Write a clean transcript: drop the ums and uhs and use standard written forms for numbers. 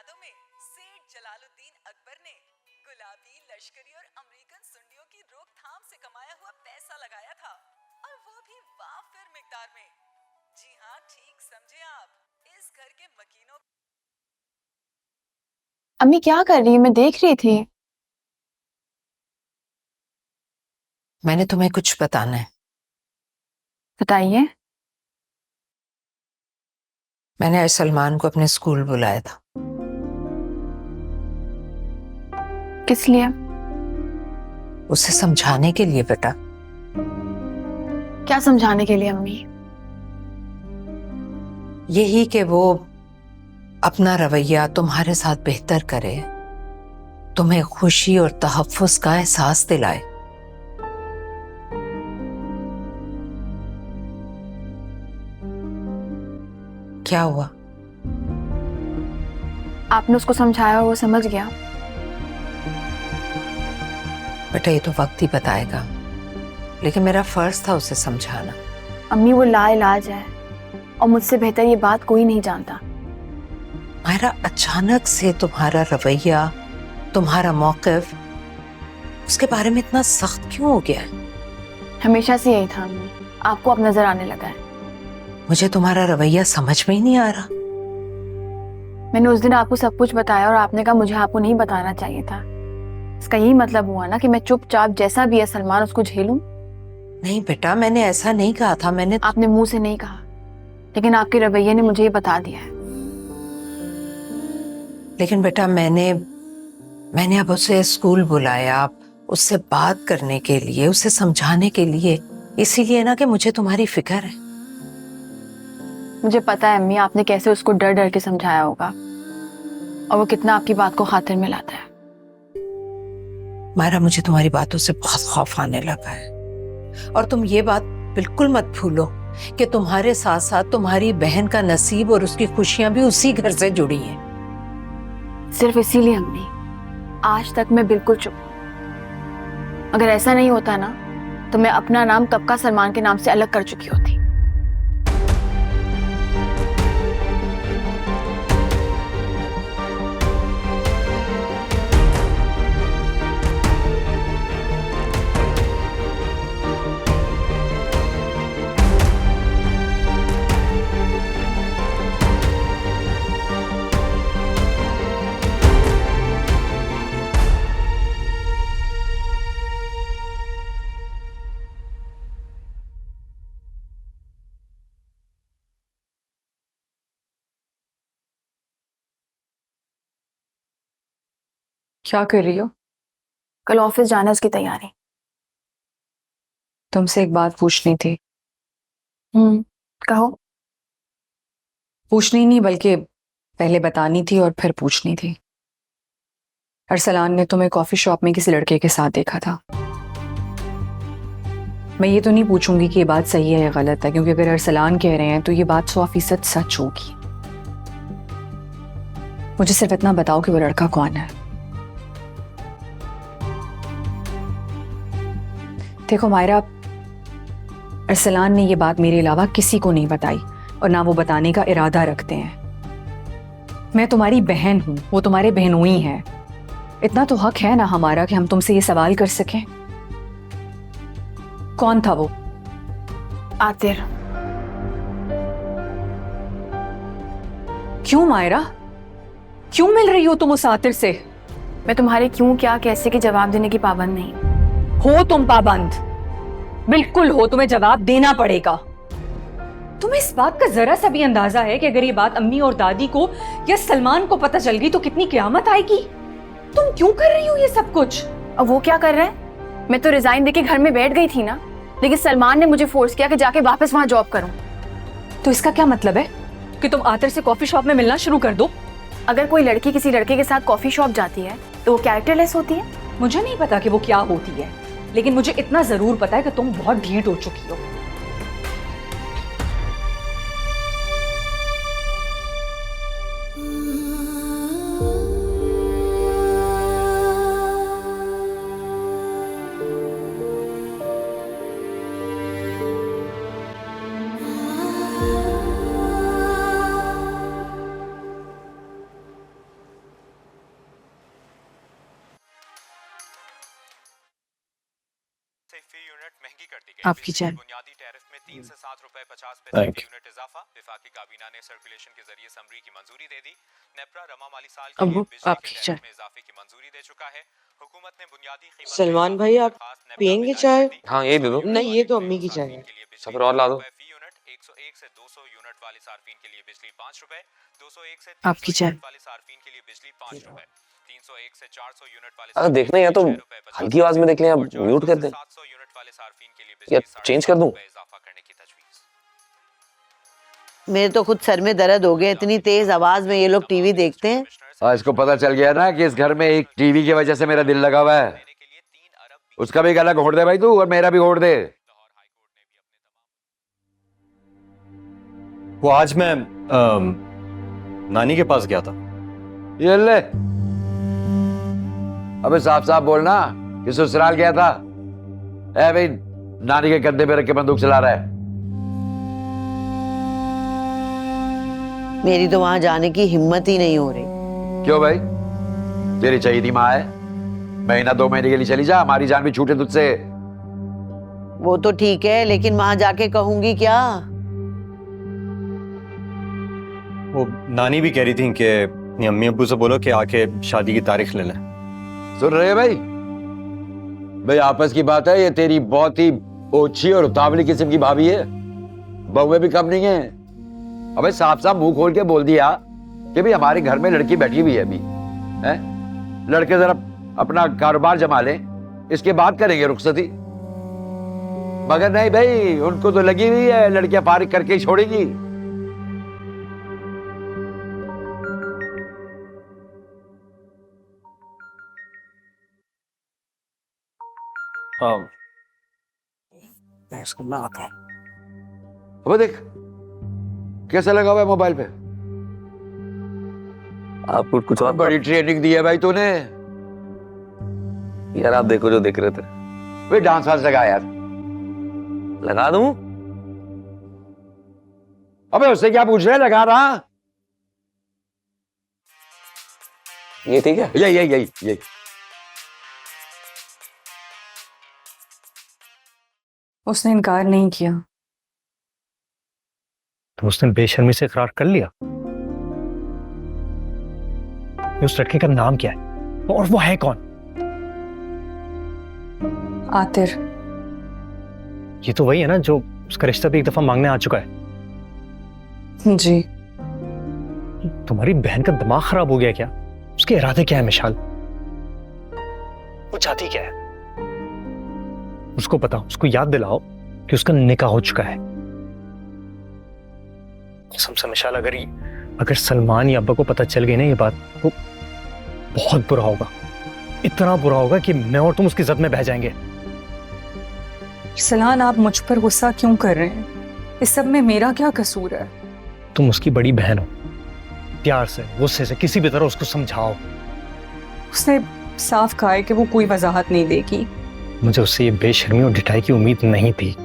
यादों में सेठ जलालुद्दीन अकबर ने गुलाबी लश्करी और अमेरिकन सुंडियों की रोकथाम से कमाया हुआ पैसा लगाया था, और वो भी वाफिर मिकदार में। जी हाँ, ठीक समझे आप। इस घर के मकीनों। अम्मी क्या कर रही है? मैं देख रही थी। मैंने तुम्हें कुछ बताना है। बताइए। मैंने आज सलमान को अपने स्कूल बुलाया था। किस लिए? उसे समझाने के लिए बेटा। क्या समझाने के लिए अम्मी? यही कि वो अपना रवैया तुम्हारे साथ बेहतर करे, तुम्हें खुशी और तहफ्फुज़ का एहसास दिलाए। क्या हुआ? आपने उसको समझाया और वो समझ गया? बेटा ये तो वक्त ही बताएगा, लेकिन मेरा फर्ज था उसे समझाना। अम्मी वो लाइलाज है और मुझसे बेहतर ये बात कोई नहीं जानता। मायरा, अचानक से तुम्हारा रवैया, तुम्हारा मौक़िफ़ उसके बारे में इतना सख्त क्यों हो गया है? हमेशा से यही था अम्मी, आपको अब नजर आने लगा है। मुझे तुम्हारा रवैया समझ में ही नहीं आ रहा। मैंने उस दिन आपको सब कुछ बताया और आपने कहा मुझे आपको नहीं बताना चाहिए था। इसका यही मतलब हुआ ना कि मैं चुपचाप जैसा भी है सलमान उसको झेलूं? नहीं बेटा, मैंने ऐसा नहीं कहा था। आपने मुंह से नहीं कहा, लेकिन आपके रवैये ने मुझे ये बता दिया है। लेकिन बेटा मैंने अब उसे स्कूल बुलाया, उससे बात करने के लिए, उसे समझाने के लिए, इसीलिए ना कि मुझे तुम्हारी फिक्र है। मुझे पता है अम्मी, आपने कैसे उसको डर डर के समझाया होगा और वो कितना आपकी बात को खातिर में लाता है। मायरा, मुझे तुम्हारी बातों से बहुत खौफ आने लगा है। और तुम ये बात बिल्कुल मत भूलो कि तुम्हारे साथ साथ तुम्हारी बहन का नसीब और उसकी खुशियां भी उसी घर से जुड़ी हैं। सिर्फ इसीलिए अम्मी आज तक मैं बिल्कुल चुप हूं। अगर ऐसा नहीं होता ना तो मैं अपना नाम कब का सलमान के नाम से अलग कर चुकी होती। क्या कर रही हो? कल ऑफिस जाना है, उसकी तैयारी। तुमसे एक बात पूछनी थी। कहो। पूछनी नहीं बल्कि पहले बतानी थी और फिर पूछनी थी। अरसलान ने तुम्हें कॉफी शॉप में किसी लड़के के साथ देखा था। मैं ये तो नहीं पूछूंगी कि ये बात सही है या गलत है, क्योंकि अगर अरसलान कह रहे हैं तो ये बात 100% सच होगी। मुझे सिर्फ इतना बताओ कि वो लड़का कौन है। देखो मायरा, अरसलान ने ये बात मेरे अलावा किसी को नहीं बताई और ना वो बताने का इरादा रखते हैं। मैं तुम्हारी बहन हूं, वो तुम्हारे बहनोई हैं। इतना तो हक है ना हमारा कि हम तुमसे ये सवाल कर सकें। कौन था वो? आतिर। क्यों मायरा, क्यों मिल रही हो तुम उस आतिर से? मैं तुम्हारे क्यों क्या कैसे के जवाब देने की पाबंद नहीं। हो तुम पाबंद, बिल्कुल हो, तुम्हें जवाब देना पड़ेगा। तुम्हें इस बात का जरा सा भी अंदाजा है कि अगर ये बात अम्मी और दादी को या सलमान को पता चल गई तो कितनी क़यामत आएगी? तुम क्यों कर रही हो ये सब कुछ? अब वो क्या कर रहे हैं? मैं तो रिजाइन देके घर में बैठ गई थी ना, लेकिन सलमान ने मुझे फोर्स किया कि जाके वापस वहां जॉब करूं। तो इसका क्या मतलब है कि तुम आतिर से कॉफी शॉप में मिलना शुरू कर दो? अगर कोई लड़की किसी लड़के के साथ कॉफी शॉप जाती है तो वो कैरेक्टरलेस होती है? मुझे नहीं पता कि वो क्या होती है, लेकिन मुझे इतना जरूर पता है कि तुम बहुत ढीठ हो चुकी हो। फी यूनिट महंगी कर दी गई। आपकी चाय। बुनियादी टैरिफ में 3 से 7 रुपए 50 पैसे Thank प्रति you. यूनिट इजाफा। विफाकी काबीना ने सर्कुलेशन के जरिए समरी की मंजूरी दे दी। नेपरा रमा माली साल के अब्बू, लिए बिजली आपकी के चाय। टैरिफ में इजाफे की मंजूरी दे चुका है। हुकूमत ने बुनियादी कीमत में सलमान इजाफे भाई, की आप दरख्वास्त नेपरा पियेंगे में चाय? दायर कर दी। हाँ, ये दे दो। नहीं, ये तो अम्मी की चाय है। बिजली सब और ला दो। 3 रुपए फी यूनिट, 101 से 200 यूनिट वाले सार्फिन के लिए बिजली 5 रुपए, 201 से 300 आपकी चाय। यूनिट वाले सार्फिन के लिए बिजली 5 रुपए, 301 से 400 यूनिट वाले अगर देखना ही है तो हल्की आवाज में देख लें, अब म्यूट कर दें। 700 यूनिट वाले सार्फिन के लिए या बिजली चेंज कर दूं? इजाफा करने की तजवीज। मेरे तो खुद सर में दर्द हो गया, इतनी तेज आवाज में ये लोग टीवी देखते हैं। हाँ, इसको पता चल गया ना कि इस घर में एक टीवी की वजह से मेरा दिल लगा हुआ है। उसका भी गला घोट दे भाई तू, और मेरा भी घोट दे। वो आज मैं नानी के पास गया था। ये ले, अबे साफ साफ बोलना कि ससुराल गया था। ए भाई, नानी के कंधे पे रख के बंदूक चला रहा है। मेरी तो वहां जाने की हिम्मत ही नहीं हो रही। क्यों भाई, तेरी चाहिए थी माँ है, महीना 2 महीने के लिए चली जा, हमारी जान भी छूटे तुझसे। वो तो ठीक है, लेकिन वहां जाके कहूंगी क्या? वो नानी भी कह रही थी कि अपनी अम्मी अब्बू से बोलो कि आके शादी की तारीख ले लें। सुन रहे भाई? भाई आपस की बात है, ये तेरी बहुत ही ओछी और उतावली किस्म की भाभी है, बहुएं भी कम नहीं है। अबे साफ साफ मुंह खोल के बोल दिया कि भाई हमारे घर में लड़की बैठी हुई है अभी, है? लड़के जरा अपना कारोबार जमा लें, इसके बाद करेंगे रुखसती। मगर नहीं भाई, उनको तो लगी हुई है लड़कियां फारिग करके ही छोड़ेंगी। हाँ, अब देख कैसा लगा हुआ है मोबाइल पे। आपको कुछ और बड़ी ट्रेनिंग दी है भाई तूने। यार, आप देखो जो देख रहे थे। भाई डांस वांस लगा यार। लगा दूं? अबे उससे क्या पूछ रहे, लगा रहा। ये ठीक है। यही उसने इनकार नहीं किया। तो उसने बेशर्मी से इकरार कर लिया। उस लड़के का नाम क्या है और वो है कौन? आतिर। ये तो वही है ना जो उसका रिश्ता भी एक दफा मांगने आ चुका है। जी। तुम्हारी बहन का दिमाग खराब हो गया क्या? उसके इरादे क्या है मिशाल? वो चाहती क्या है? उसको बताओ, उसको याद दिलाओ कि उसका निकाह हो चुका है। कसम से मिशाल, अगर सलमान या अब्बा को पता चल गई ना ये बात, वो बहुत बुरा होगा। इतना बुरा होगा कि मैं और तुम उसकी जद में बह जाएंगे। सलान, आप मुझ पर गुस्सा क्यों कर रहे हैं? इस सब में मेरा क्या कसूर है? तुम उसकी बड़ी बहन हो, प्यार से गुस्से से किसी भी तरह उसको समझाओ। उसने साफ कहा है कि वो कोई वजाहत नहीं देगी। मुझे उससे ये बेशर्मी और ढिठाई की उम्मीद नहीं थी।